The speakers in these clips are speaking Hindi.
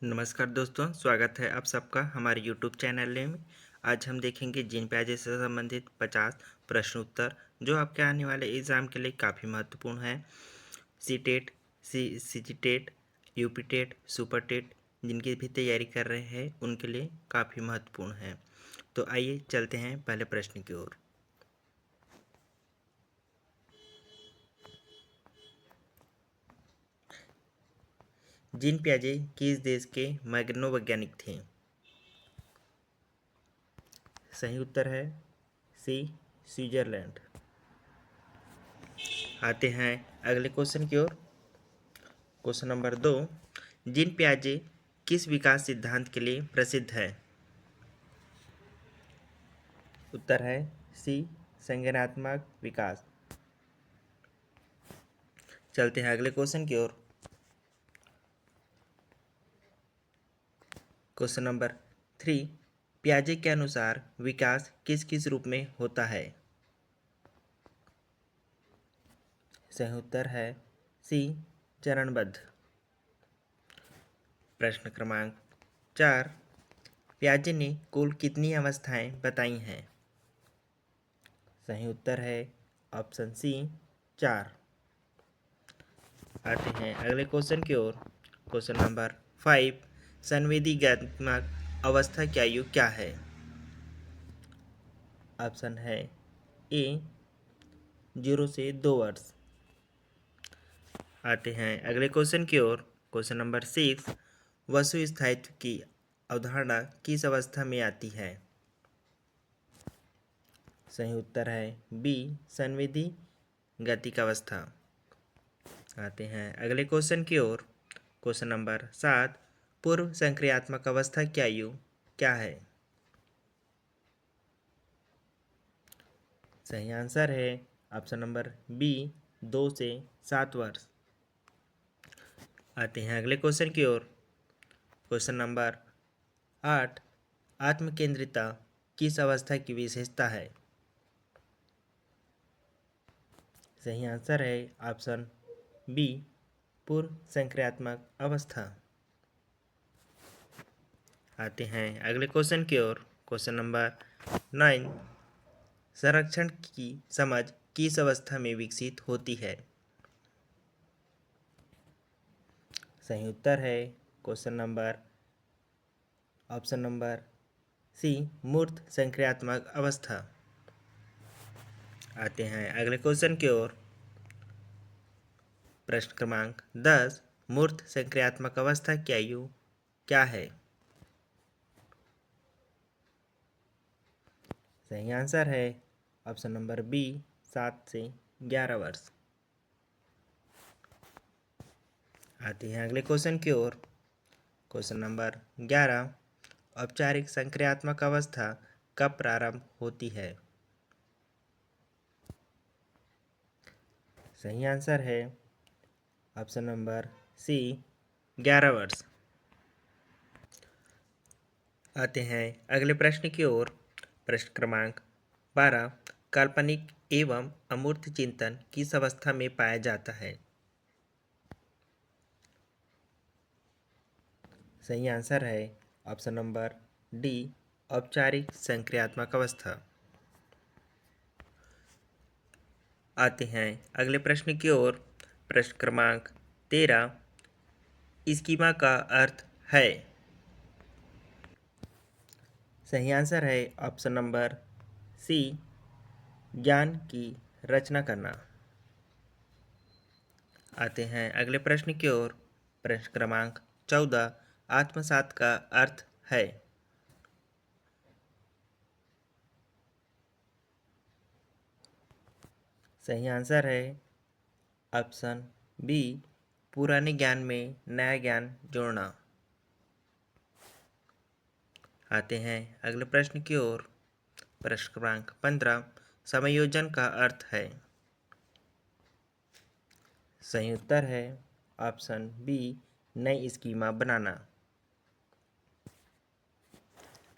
नमस्कार दोस्तों, स्वागत है आप सबका हमारे यूट्यूब चैनल में। आज हम देखेंगे जीन प्याजे से संबंधित 50 प्रश्न उत्तर जो आपके आने वाले एग्ज़ाम के लिए काफ़ी महत्वपूर्ण है। C TET, C G TET, UP TET, super TET जिनकी भी तैयारी कर रहे हैं उनके लिए काफ़ी महत्वपूर्ण है। तो आइए चलते हैं पहले प्रश्न की ओर। जीन प्याजे किस देश के मनोवैज्ञानिक थे? सही उत्तर है सी, स्विट्जरलैंड। आते हैं अगले क्वेश्चन की ओर। क्वेश्चन नंबर 2, जीन प्याजे किस विकास सिद्धांत के लिए प्रसिद्ध है? उत्तर है सी, संज्ञानात्मक विकास। चलते हैं अगले क्वेश्चन की ओर। क्वेश्चन नंबर 3, प्याजे के अनुसार विकास किस किस रूप में होता है? सही उत्तर है सी, चरणबद्ध। प्रश्न क्रमांक 4, प्याजे ने कुल कितनी अवस्थाएं बताई हैं? सही उत्तर है ऑप्शन सी, 4। आते हैं अगले क्वेश्चन की ओर। क्वेश्चन नंबर 5, संवेदीगात्मक अवस्था की आयु क्या है? ऑप्शन है ए, 0 से 2 वर्ष। आते हैं अगले क्वेश्चन की ओर। क्वेश्चन नंबर 6, वस्तु स्थायित्व की अवधारणा किस अवस्था में आती है? सही उत्तर है बी, संवेदी गतिक अवस्था। आते हैं अगले क्वेश्चन की ओर। क्वेश्चन नंबर 7, पूर्व संक्रियात्मक अवस्था की आयु क्या है? सही आंसर है ऑप्शन नंबर बी, 2 से 7 वर्ष। आते हैं अगले क्वेश्चन की ओर। क्वेश्चन नंबर 8, आत्मकेंद्रिता किस अवस्था की विशेषता है? सही आंसर है ऑप्शन बी, पूर्व संक्रियात्मक अवस्था। आते हैं अगले क्वेश्चन की ओर। क्वेश्चन नंबर 9, संरक्षण की समझ किस अवस्था में विकसित होती है? सही उत्तर है question number option number C, मूर्त संक्रियात्मक अवस्था। आते हैं अगले क्वेश्चन की ओर। प्रश्न क्रमांक 10, मूर्त संक्रियात्मक अवस्था की आयु क्या है? सही आंसर है ऑप्शन नंबर बी, 7 से 11 वर्ष। आते हैं अगले क्वेश्चन की ओर। क्वेश्चन नंबर 11, औपचारिक संक्रियात्मक अवस्था कब प्रारंभ होती है? सही आंसर है ऑप्शन नंबर सी, 11 वर्ष। आते हैं अगले प्रश्न की ओर। प्रश्न क्रमांक 12, काल्पनिक एवं अमूर्त चिंतन किस अवस्था में पाया जाता है? सही आंसर है ऑप्शन नंबर डी, औपचारिक संक्रियात्मक अवस्था। आते हैं अगले प्रश्न की ओर। प्रश्न क्रमांक 13, स्कीमा का अर्थ है? सही आंसर है ऑप्शन नंबर सी, ज्ञान की रचना करना। आते हैं अगले प्रश्न की ओर। प्रश्न क्रमांक 14, आत्मसात का अर्थ है? सही आंसर है ऑप्शन बी, पुराने ज्ञान में नया ज्ञान जोड़ना। आते हैं अगले प्रश्न की ओर। प्रश्न क्रमांक 15, समायोजन का अर्थ है? सही उत्तर है ऑप्शन बी, नई स्कीमा बनाना।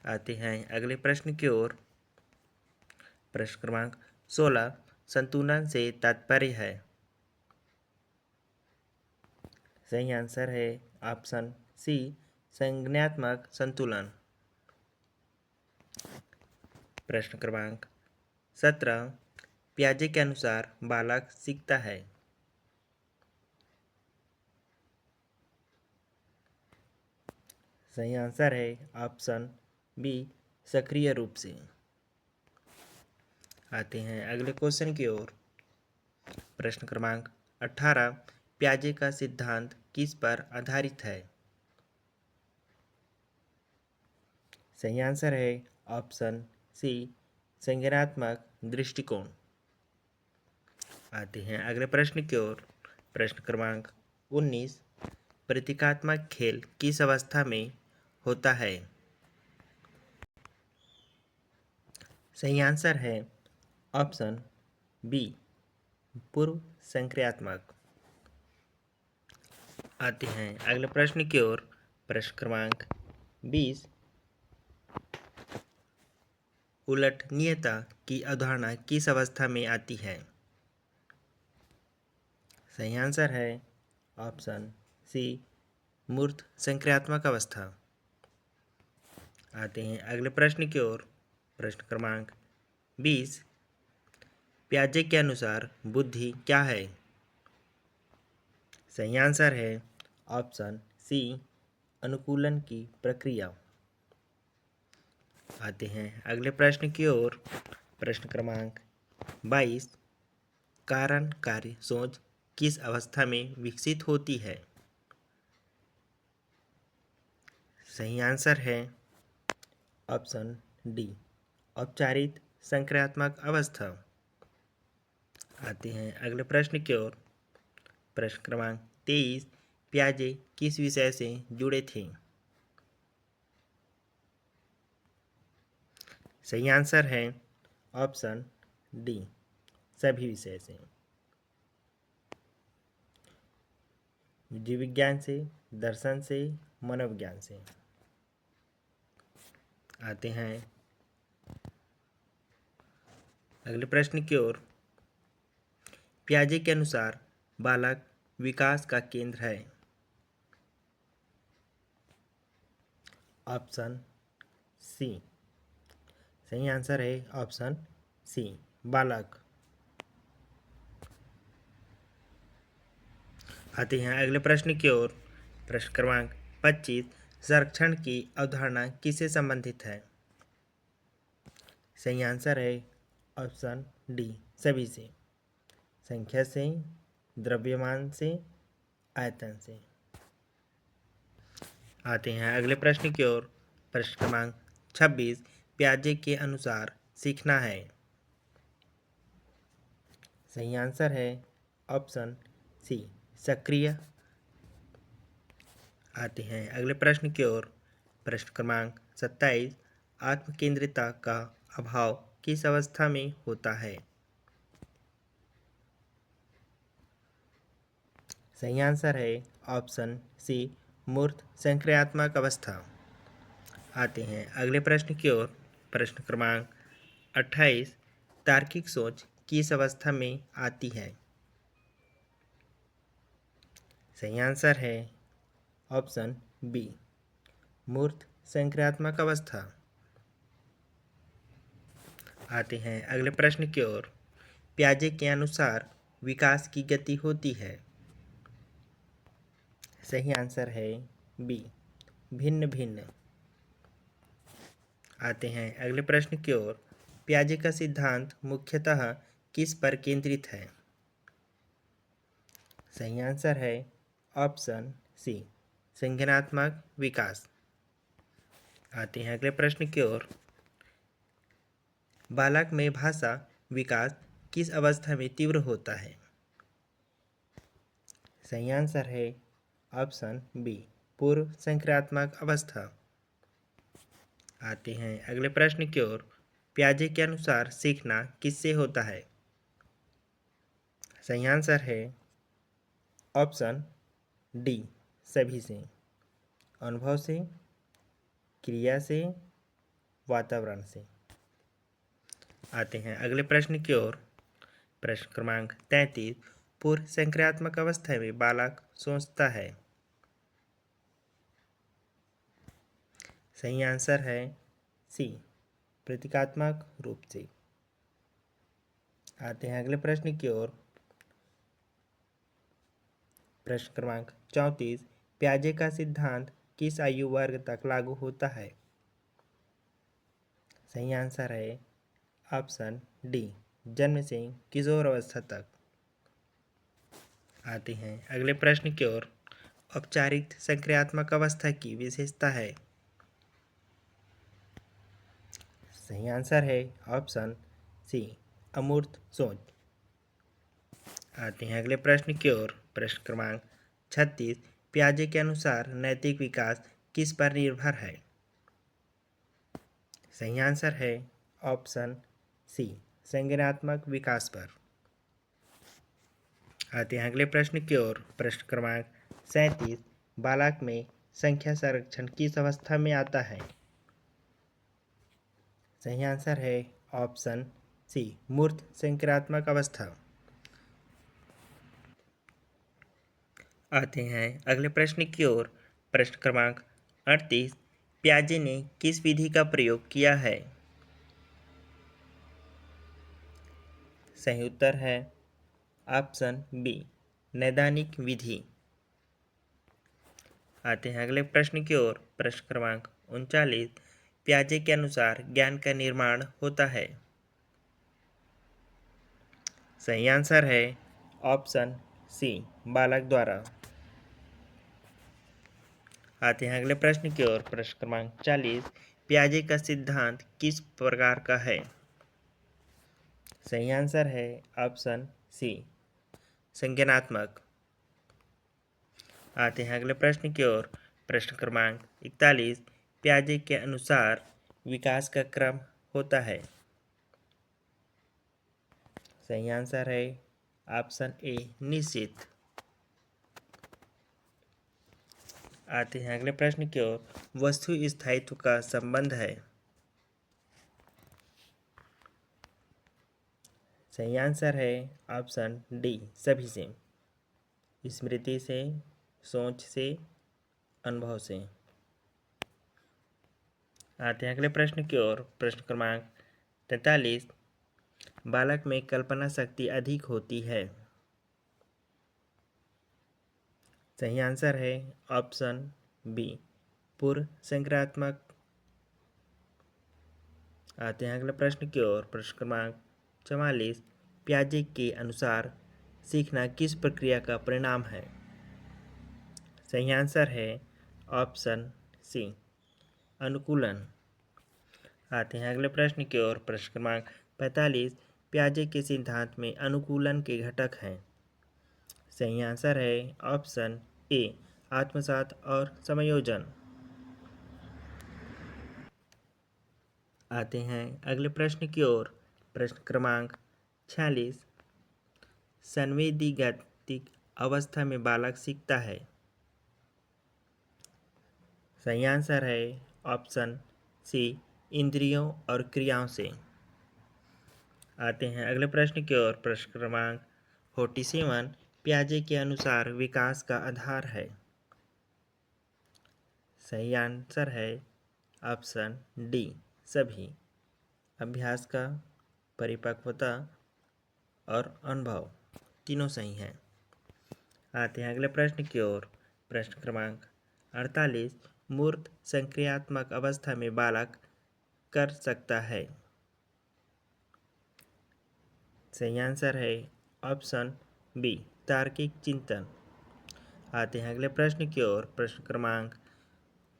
आते हैं अगले प्रश्न की ओर। प्रश्न क्रमांक 16, संतुलन से तात्पर्य है? सही आंसर है ऑप्शन सी, संज्ञानात्मक संतुलन। प्रश्न क्रमांक 17, पियाजे के अनुसार बालक सीखता है। सही आंसर है ऑप्शन बी, सक्रिय रूप से। आते हैं अगले क्वेश्चन की ओर। प्रश्न क्रमांक 18, पियाजे का सिद्धांत किस पर आधारित है। सही आंसर है ऑप्शन सी, संज्ञानात्मक दृष्टिकोण। आते हैं अगले प्रश्न की ओर। प्रश्न क्रमांक 19, प्रतीकात्मक खेल किस अवस्था में होता है। सही आंसर है ऑप्शन बी, पूर्व संक्रियात्मक। आते हैं अगले प्रश्न की ओर। प्रश्न क्रमांक 20, उल्लेखनीयता की अवधारणा किस अवस्था में आती है। सही आंसर है ऑप्शन सी, मूर्त संक्रियात्मक अवस्था। आते हैं अगले प्रश्न की ओर। प्रश्न क्रमांक 20, पियाजे के अनुसार बुद्धि क्या है। सही आंसर है ऑप्शन सी, अनुकूलन की प्रक्रिया। आते हैं अगले प्रश्न की ओर। प्रश्न क्रमांक 22, कार्यकारी सोच किस अवस्था में विकसित होती है। सही आंसर है ऑप्शन डी, औपचारिक संक्रियात्मक अवस्था। आते हैं अगले प्रश्न की ओर। प्रश्न क्रमांक 23, पियाजे किस विषय से जुड़े थे। सही आंसर है ऑप्शन डी, सभी विषय से। जीव विज्ञान से, दर्शन से, मनोविज्ञान से। आते हैं अगले प्रश्न की ओर। पियाजे के अनुसार बालक विकास का केंद्र है। Option C. सही आंसर है ऑप्शन सी, बालक। आते हैं अगले प्रश्न की ओर। प्रश्न क्रमांक 25, संरक्षण की अवधारणा किससे संबंधित है। सही आंसर है ऑप्शन डी, सभी से। संख्या से, द्रव्यमान से, आयतन से। आते हैं अगले प्रश्न की ओर। प्रश्न क्रमांक 26, पियाजे के अनुसार सीखना है। सही आंसर है ऑप्शन सी, सक्रिय। आते हैं अगले प्रश्न की ओर। प्रश्न क्रमांक 27, आत्मकेंद्रिता का अभाव किस अवस्था में होता है। सही आंसर है ऑप्शन सी, मूर्त संक्रियात्मक अवस्था। आते हैं अगले प्रश्न की ओर। प्रश्न क्रमांक 28, तार्किक सोच किस अवस्था में आती है। सही आंसर है ऑप्शन बी, मूर्त संक्रियात्मक अवस्था। आते हैं अगले प्रश्न की ओर। पियाजे के अनुसार विकास की गति होती है। सही आंसर है बी, भिन्न भिन्न। आते हैं अगले प्रश्न की ओर। पियाजे का सिद्धांत मुख्यतः किस पर केंद्रित है। सही आंसर है ऑप्शन सी, संज्ञानात्मक विकास। आते हैं अगले प्रश्न की ओर। बालक में भाषा विकास किस अवस्था में तीव्र होता है। सही आंसर है ऑप्शन बी, पूर्व संक्रियात्मक अवस्था। आते हैं अगले प्रश्न की ओर। पियाजे के अनुसार सीखना किससे होता है। सही आंसर है ऑप्शन डी, सभी से। अनुभव से, क्रिया से, वातावरण से। आते हैं अगले प्रश्न की ओर। प्रश्न क्रमांक 33, पूर्व संक्रियात्मक अवस्था में बालक सोचता है। सही आंसर है सी, प्रतीकात्मक रूप से। आते हैं अगले प्रश्न की ओर। प्रश्न क्रमांक 34, प्याजे का सिद्धांत किस आयु वर्ग तक लागू होता है? सही आंसर है ऑप्शन डी, जन्म से किशोर अवस्था तक। आते हैं अगले प्रश्न की ओर। औपचारिक संक्रियात्मक अवस्था की विशेषता है? सही आंसर है ऑप्शन सी, अमूर्त सोच। आते हैं अगले प्रश्न की ओर। प्रश्न क्रमांक 36, प्याजे के अनुसार नैतिक विकास किस पर निर्भर है? सही आंसर है ऑप्शन सी, संज्ञानात्मक विकास पर। आते हैं अगले प्रश्न की ओर। प्रश्न क्रमांक 37, बालक में संख्या संरक्षण किस अवस्था में आता है? सही आंसर है ऑप्शन सी, मूर्त संक्रियात्मक अवस्था। आते हैं अगले प्रश्न की ओर। प्रश्न क्रमांक 38, प्याजे ने किस विधि का प्रयोग किया है? सही उत्तर है ऑप्शन बी, नैदानिक विधि। आते हैं अगले प्रश्न की ओर। प्रश्न क्रमांक 39, प्याजे के अनुसार ज्ञान का निर्माण होता है? सही आंसर है ऑप्शन सी, बालक द्वारा। आते हैं अगले प्रश्न की ओर। प्रश्न क्रमांक 40, प्याजे का सिद्धांत किस प्रकार का है? सही आंसर है ऑप्शन सी, संज्ञानात्मक। आते हैं अगले प्रश्न की ओर। प्रश्न क्रमांक 41, प्याजे के अनुसार विकास का क्रम होता है? सही आंसर है ऑप्शन ए, निश्चित। आते हैं अगले प्रश्न की ओर। वस्तु स्थायित्व का संबंध है? सही आंसर है ऑप्शन डी, सभी से, स्मृति से, सोच से, अनुभव से। आते हैं अगले प्रश्न की ओर। प्रश्न क्रमांक 43, बालक में कल्पना शक्ति अधिक होती है? सही आंसर है ऑप्शन बी, पूर्व संक्रियात्मक। आते हैं अगले प्रश्न की ओर। प्रश्न क्रमांक 44, प्याजे के अनुसार सीखना किस प्रक्रिया का परिणाम है? सही आंसर है ऑप्शन सी, अनुकूलन। आते हैं अगले प्रश्न की ओर। प्रश्न क्रमांक 45, प्याजे के सिद्धांत में अनुकूलन के घटक हैं? सही आंसर है ऑप्शन ए, आत्मसात और समायोजन। आते हैं अगले प्रश्न की ओर। प्रश्न क्रमांक 46, संवेदीगतिक अवस्था में बालक सीखता है? सही आंसर है ऑप्शन सी, इंद्रियों और क्रियाओं से। आते हैं अगले प्रश्न की ओर। प्रश्न क्रमांक 47, प्याजे के अनुसार विकास का आधार है? सही आंसर है ऑप्शन डी, सभी, अभ्यास का, परिपक्वता और अनुभव, तीनों सही हैं। आते हैं अगले प्रश्न की ओर। प्रश्न क्रमांक 48, मूर्त संक्रियात्मक अवस्था में बालक कर सकता है? सही आंसर है ऑप्शन बी, तार्किक चिंतन। आते हैं अगले प्रश्न की ओर। प्रश्न क्रमांक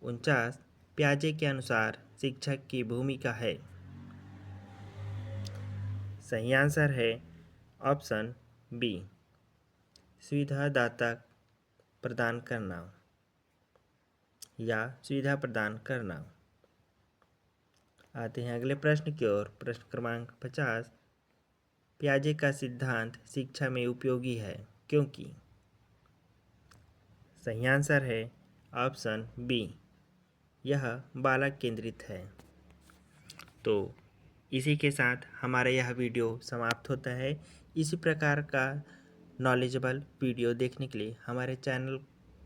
49, प्याजे के अनुसार शिक्षक की भूमिका है? सही आंसर है ऑप्शन बी, सुविधादाता प्रदान करना या सुविधा प्रदान करना। आते हैं अगले प्रश्न की ओर। प्रश्न क्रमांक 50, प्याजे का सिद्धांत शिक्षा में उपयोगी है क्योंकि? सही आंसर है ऑप्शन बी, यह बालक केंद्रित है। तो इसी के साथ हमारा यह वीडियो समाप्त होता है। इसी प्रकार का नॉलेजेबल वीडियो देखने के लिए हमारे चैनल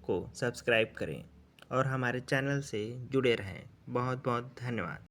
को सब्सक्राइब करें और हमारे चैनल से जुड़े रहें। बहुत बहुत धन्यवाद।